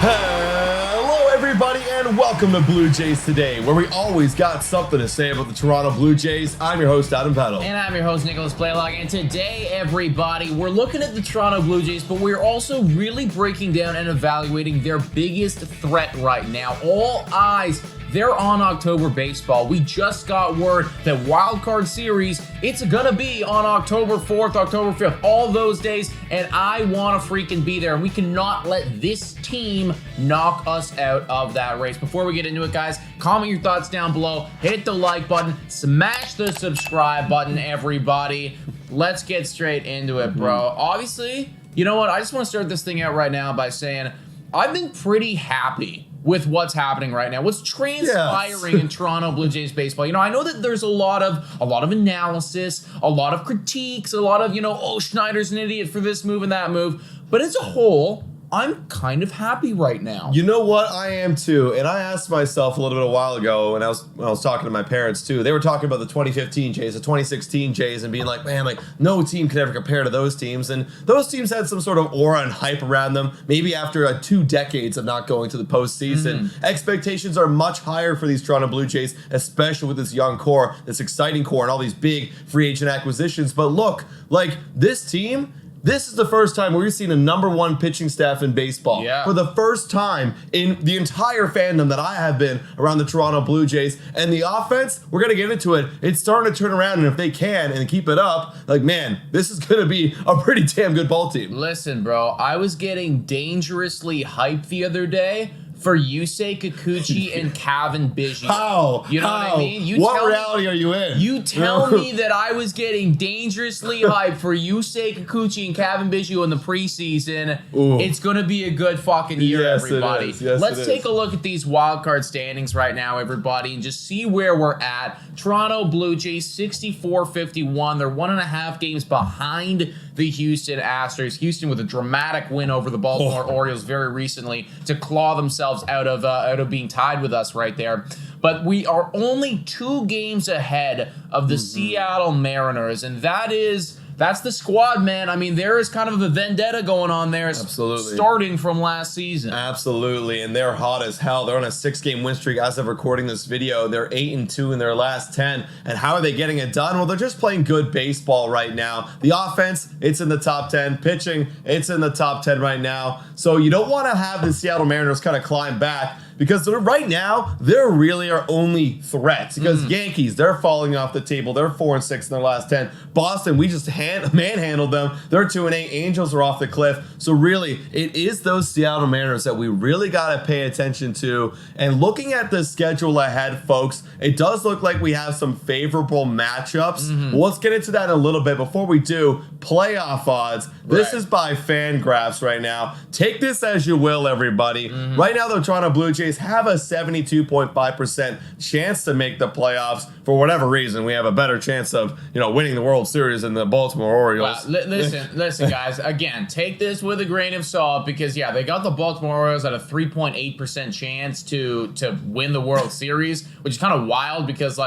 Hello, everybody, and welcome to Blue Jays Today, where we always got something to say about the Toronto Blue Jays. I'm your host, Adam Peddle. And I'm your host, Nicholas Blaylock. And today, everybody, we're looking at the Toronto Blue Jays, but we're also really breaking down and evaluating their biggest threat right now. All eyes, they're on October baseball. We just got word that Wild Card Series, it's gonna be on October 4th, October 5th, all those days, and I wanna freaking be there. And we cannot let this team knock us out of that race. Before we get into it, guys, comment your thoughts down below, hit the like button, smash the subscribe button, everybody. Let's get straight into it, bro. Obviously, you know what? I just wanna start this thing out right now by saying I've been pretty happy with what's happening right now, what's transpiring in Toronto Blue Jays baseball. You know, I know that there's a lot of analysis, a lot of critiques, a lot of, oh, Schneider's an idiot for this move and that move. But as a whole, I'm kind of happy right now. You know what? I am too. And I asked myself a little bit a while ago when I was talking to my parents too. They were talking about the 2015 Jays, the 2016 Jays, and being like, man, like no team could ever compare to those teams. And those teams had some sort of aura and hype around them. Maybe after 2 decades of not going to the postseason, expectations are much higher for these Toronto Blue Jays, especially with this young core, this exciting core, and all these big free agent acquisitions. But look, like this team. This is the first time we've seen a #1 pitching staff in baseball. Yeah. For the first time in the entire fandom that I have been around the Toronto Blue Jays. And the offense, we're going to get into it. It's starting to turn around, and if they can and keep it up, like, man, this is going to be a pretty damn good ball team. Listen, bro, I was getting dangerously hyped the other day for Yusei Kikuchi and Cavan Biggio. How? You know what I mean? What reality are you in? You tell me that I was getting dangerously hyped for Yusei Kikuchi and Cavan Biggio in the preseason. Ooh. It's going to be a good fucking year, Yes, everybody. it is. Yes, Let's it take is. a look at these wild card standings right now, everybody, and just see where we're at. Toronto Blue Jays 64-51. They're 1.5 games behind the Houston Astros. Houston with a dramatic win over the Baltimore Orioles very recently to claw themselves out of being tied with us right there. But we are only 2 games ahead of the Seattle Mariners, and that's the squad, man. I mean, there is kind of a vendetta going on there. Absolutely. Starting from last season. Absolutely, and they're hot as hell. They're on a 6-game win streak as of recording this video. They're 8-2 in their last 10. And how are they getting it done? Well, they're just playing good baseball right now. The offense, it's in the top 10. Pitching, it's in the top 10 right now. So you don't want to have the Seattle Mariners kind of climb back, because right now, they're really our only threats. Because Yankees, they're falling off the table. They're 4-6 in their last 10. Boston, we just manhandled them. They're 2-8. Angels are off the cliff. So really, it is those Seattle Mariners that we really got to pay attention to. And looking at the schedule ahead, folks, it does look like we have some favorable matchups. Well, let's get into that in a little bit. Before we do, playoff odds. This is by Fangraphs right now. Take this as you will, everybody. Right now, the Toronto Blue Jays have a 72.5% chance to make the playoffs. For whatever reason, we have a better chance of, winning the World Series than the Baltimore Orioles. Well, listen, guys. Again, take this with a grain of salt, because they got the Baltimore Orioles at a 3.8% chance to win the World Series, which is kind of wild because,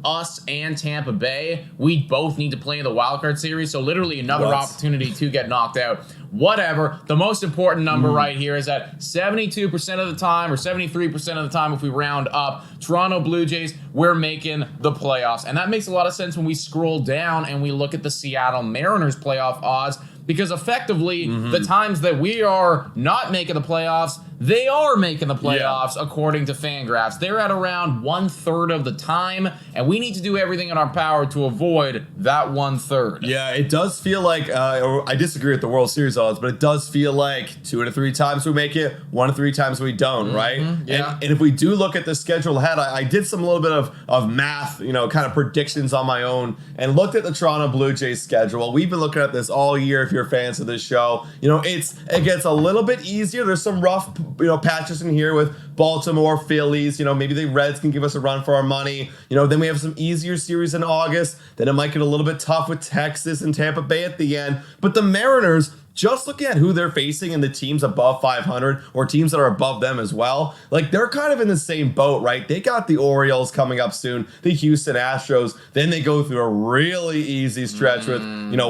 us and Tampa Bay, we both need to play in the Wild Card Series, so literally another opportunity to get knocked out. Whatever. The most important number right here is that 72% of the time, or 73% of the time if we round up, Toronto Blue Jays, we're making the playoffs. And that makes a lot of sense when we scroll down and we look at the Seattle Mariners playoff odds, because effectively the times that we are not making the playoffs, they are making the playoffs according to Fangraphs. They're at around 1/3 of the time, and we need to do everything in our power to avoid that 1/3. Yeah, it does feel like, I disagree with the World Series odds, but it does feel like 2 to 3 times we make it, 1 to 3 times we don't, right? Yeah. And if we do look at the schedule ahead, I did some little bit of math, kind of predictions on my own, and looked at the Toronto Blue Jays schedule. We've been looking at this all year if you're fans of this show. It gets a little bit easier. There's some rough patches in here with Baltimore, Phillies. Maybe the Reds can give us a run for our money. Then we have some easier series in August. Then it might get a little bit tough with Texas and Tampa Bay at the end. But the Mariners, just looking at who they're facing and the teams above 500 or teams that are above them as well, like they're kind of in the same boat, right? They got the Orioles coming up soon, the Houston Astros, then they go through a really easy stretch with,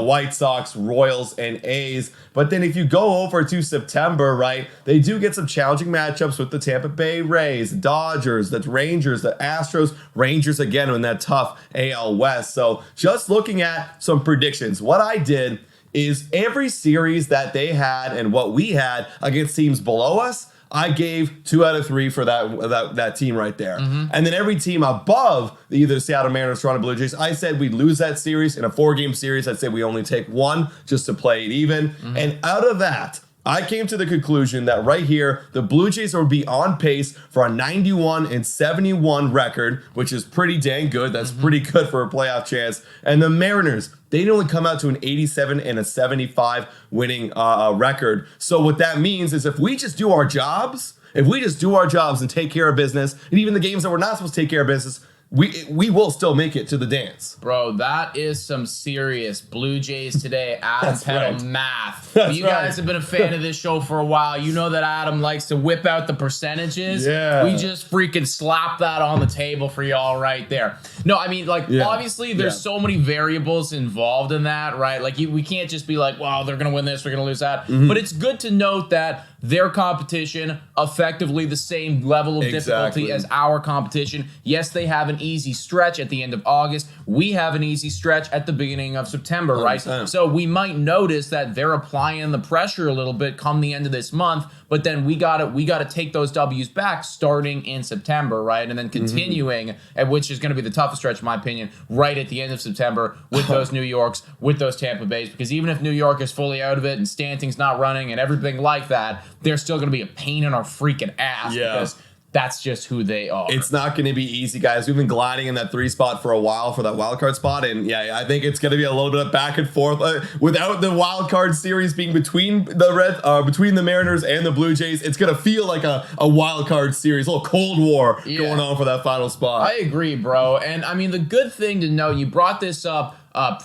White Sox, Royals, and A's. But then if you go over to September, right, they do get some challenging matchups with the Tampa Bay Rays, the Dodgers, the Rangers, the Astros, Rangers again in that tough AL West. So just looking at some predictions, what I did is every series that they had and what we had against teams below us, I gave 2 out of 3 for that team right there. And then every team above either the Seattle Mariners, Toronto Blue Jays, I said we'd lose that series. In a 4-game series, I'd say we only take 1 just to play it even. And out of that, I came to the conclusion that right here, the Blue Jays would be on pace for a 91-71 record, which is pretty dang good. That's pretty good for a playoff chance. And the Mariners, they'd only come out to an 87-75 winning record. So what that means is if we just do our jobs, and take care of business, and even the games that we're not supposed to take care of business, we will still make it to the dance. Bro, that is some serious Blue Jays today Adam Peddle math. That's you guys have been a fan of this show for a while. You know that Adam likes to whip out the percentages. Yeah. We just freaking slap that on the table for y'all right there. No, I mean, obviously there's so many variables involved in that, right? Like we can't just be like, well, they're going to win this, we're going to lose that. But it's good to note that their competition, effectively the same level of difficulty as our competition. Yes, they have an easy stretch at the end of August. We have an easy stretch at the beginning of September, 100%. Right? So we might notice that they're applying the pressure a little bit come the end of this month, but then we gotta take those W's back starting in September, right? And then continuing, which is going to be the toughest stretch, in my opinion, right at the end of September with those New Yorks, with those Tampa Bays, because even if New York is fully out of it and Stanton's not running and everything like that, they're still going to be a pain in our freaking ass because that's just who they are. It's not going to be easy, guys. We've been gliding in that 3 spot for a while for that wild card spot, and I think it's going to be a little bit of back and forth without the wild card series being between the Mariners and the Blue Jays. It's going to feel like a wild card series, a little Cold War going on for that final spot. I agree, bro. And I mean, the good thing to know, you brought this up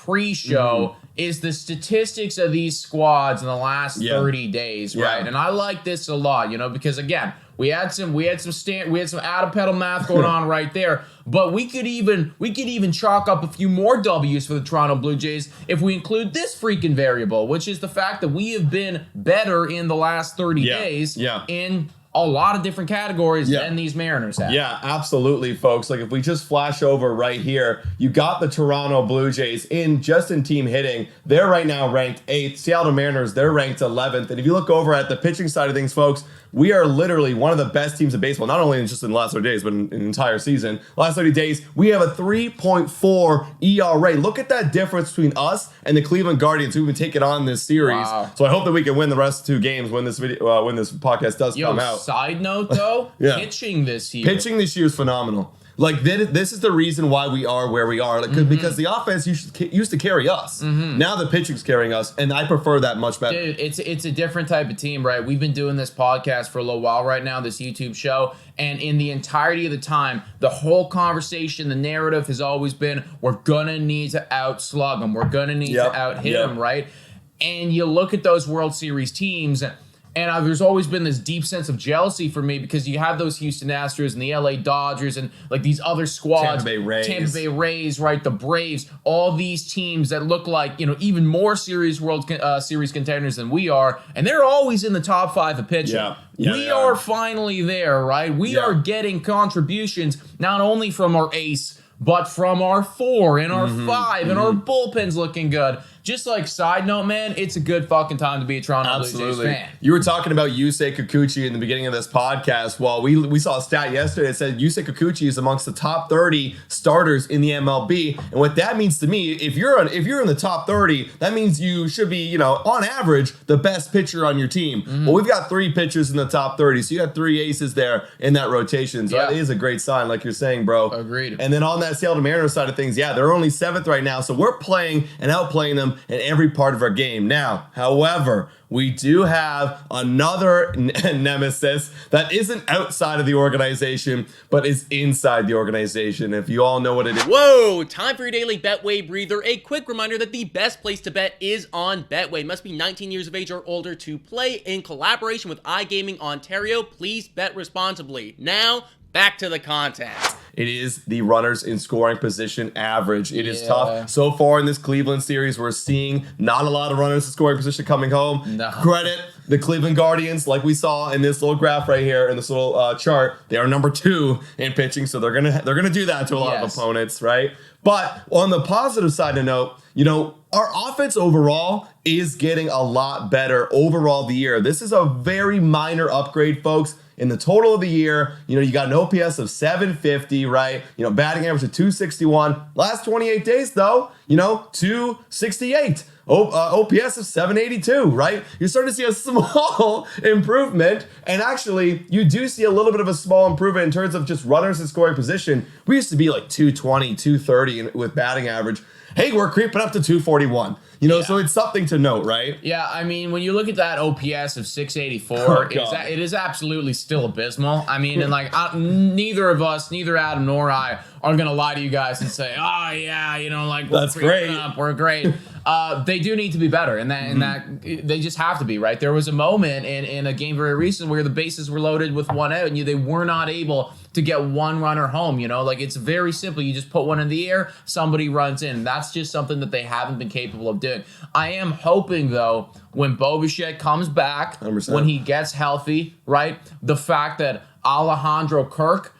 pre-show. Is the statistics of these squads in the last 30 days, right? And I like this a lot, because again, we had some Adam Peddle math going on right there, but we could even chalk up a few more W's for the Toronto Blue Jays if we include this freaking variable, which is the fact that we have been better in the last 30 days in a lot of different categories than these Mariners have. Yeah, absolutely, folks. Like if we just flash over right here, you got the Toronto Blue Jays in team hitting. They're right now ranked 8th. Seattle Mariners, they're ranked 11th. And if you look over at the pitching side of things, folks, we are literally one of the best teams in baseball, not only just in the last 30 days, but in an entire season. Last 30 days, we have a 3.4 ERA. Look at that difference between us and the Cleveland Guardians, who've been taking on this series. Wow. So I hope that we can win the rest of 2 games when this podcast does come out. Side note, though, pitching this year is phenomenal. Like, this is the reason why we are where we are. Like, because the offense used to carry us. Now the pitching's carrying us, and I prefer that much better. Dude, it's a different type of team, right? We've been doing this podcast for a little while right now, this YouTube show, and in the entirety of the time, the whole conversation, the narrative has always been, we're going to need to outslug them. We're going to need to out-hit them, right? And you look at those World Series teams, and there's always been this deep sense of jealousy for me because you have those Houston Astros and the LA Dodgers and like these other squads, Tampa Bay Rays, right? The Braves, all these teams that look like, even more serious World Series contenders than we are. And they're always in the top 5 of pitching. We are finally there, right? We are getting contributions not only from our ace, but from our 4 and our 5 and our bullpen's looking good. Just like side note, man, it's a good fucking time to be a Toronto Blue Jays fan. You were talking about Yusei Kikuchi in the beginning of this podcast. Well, we saw a stat yesterday that said Yusei Kikuchi is amongst the top 30 starters in the MLB. And what that means to me, if you're in the top 30, that means you should be, on average, the best pitcher on your team. Well, we've got 3 pitchers in the top 30, so you got 3 aces there in that rotation. So that is a great sign, like you're saying, bro. Agreed. And then on that Seattle Mariners side of things, they're only 7th right now, so we're playing and outplaying them rhythm in every part of our game. Now, however, we do have another nemesis that isn't outside of the organization, but is inside the organization. If you all know what it is. Whoa, time for your daily Betway breather. A quick reminder that the best place to bet is on Betway. Must be 19 years of age or older to play. In collaboration with iGaming Ontario, please bet responsibly. Now, back to the content. It is the runners in scoring position average. It is tough. So far in this Cleveland series, we're seeing not a lot of runners in scoring position coming home. No. Credit the Cleveland Guardians, like we saw in this little graph right here, in this little chart. They are number 2 in pitching, so they're gonna do that to a lot of opponents, right? But on the positive side to note, you know, our offense overall is getting a lot better overall the year. This is a very minor upgrade, folks. In the total of the year, you know, you got an OPS of 750, right? You know, batting average of 261. Last 28 days, though, you know, 268. OPS of 782, right? You're starting to see a small improvement. And actually, you do see a little bit of a small improvement in terms of just runners in scoring position. We used to be like 220, 230 with batting average. Hey, we're creeping up to 241. You know, so it's something to note, right? Yeah, I mean, when you look at that OPS of 684, it is absolutely still abysmal. I mean, and like neither of us, neither Adam nor I, are gonna lie to you guys and say, oh yeah, you know, like that's great. We're great. They do need to be better, and that they just have to be, right? There was a moment in a game very recent where the bases were loaded with one out, and they were not able to get one runner home. You know, like it's very simple. You just put one in the air, somebody runs in. That's just something that they haven't been capable of doing. I am hoping, though, when Bo Bichette comes back, 100%. When he gets healthy, right, the fact that Alejandro Kirk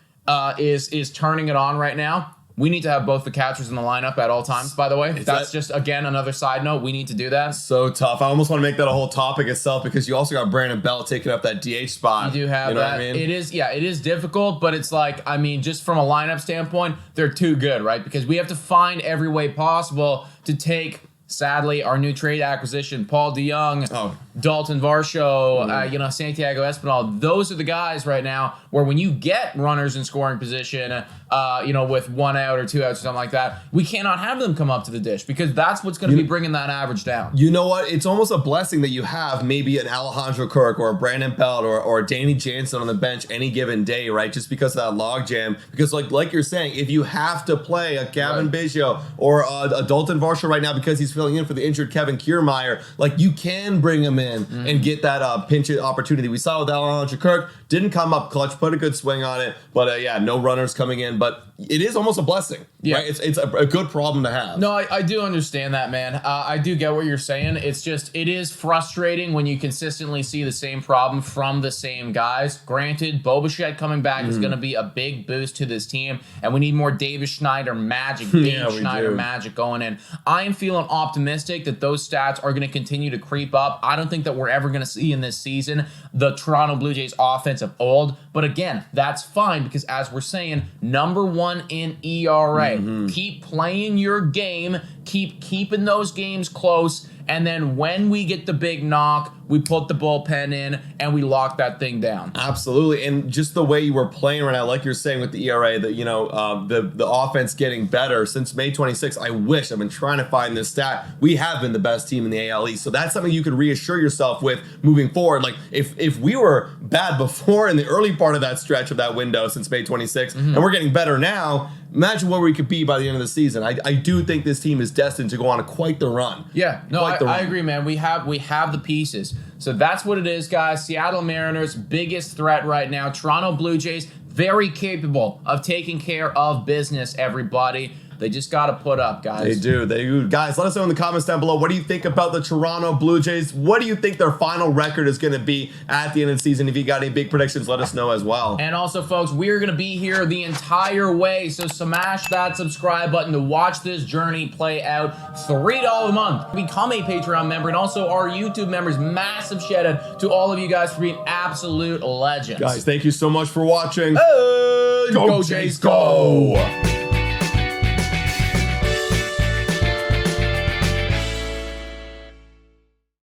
is turning it on right now. We need to have both the catchers in the lineup at all times, by the way. That's just, again, another side note. We need to do that. So tough. I almost want to make that a whole topic itself because you also got Brandon Bell taking up that DH spot. You do have that. I mean? It is difficult, but it's like, I mean, just from a lineup standpoint, they're too good, right? Because we have to find every way possible to take, sadly, our new trade acquisition, Paul DeYoung, Dalton Varsho, Santiago Espinal. Those are the guys right now where when you get runners in scoring position, with 1 out or 2 outs or something like that, we cannot have them come up to the dish because that's what's going to be bringing that average down. You know what? It's almost a blessing that you have maybe an Alejandro Kirk or a Brandon Belt or Danny Jansen on the bench any given day, right? Just because of that logjam. Because like you're saying, if you have to play a Gavin Biggio or a Dalton Varsho right now because he's filling in for the injured Kevin Kiermaier, like you can bring him in and get that pinch opportunity. We saw with Alejandro Kirk, didn't come up clutch, put a good swing on it, but no runners coming in. But it is almost a blessing, right? It's a good problem to have. No, I do understand that, man. I do get what you're saying. It's just, it is frustrating when you consistently see the same problem from the same guys. Granted, Bo Bichette coming back is going to be a big boost to this team, and we need more Davis Schneider magic, magic going in. I am feeling optimistic that those stats are going to continue to creep up. I don't think that we're ever going to see in this season the Toronto Blue Jays offense of old, but again, that's fine because as we're saying, number 1 in ERA. Keep playing your game, keep keeping those games close, and then when we get the big knock, we put the bullpen in and we lock that thing down. Absolutely. And just the way you were playing right now, like you're saying with the ERA, that the offense getting better since May 26th. I wish, I've been trying to find this stat. We have been the best team in the AL East. So that's something you could reassure yourself with moving forward. Like if we were bad before in the early part of that stretch of that window since May 26th, and we're getting better now, imagine where we could be by the end of the season. I do think this team is destined to go on quite the run. Yeah, no, I agree, man. We have the pieces. So that's what it is, guys. Seattle Mariners, biggest threat right now. Toronto Blue Jays, very capable of taking care of business, everybody. They just got to put up, guys. They do. Guys, let us know in the comments down below. What do you think about the Toronto Blue Jays? What do you think their final record is going to be at the end of the season? If you got any big predictions, let us know as well. And also, folks, we're going to be here the entire way. So smash that subscribe button to watch this journey play out. $3 a month. Become a Patreon member. And also our YouTube members. Massive shout out to all of you guys for being absolute legends. Guys, thank you so much for watching. Go Jays, go!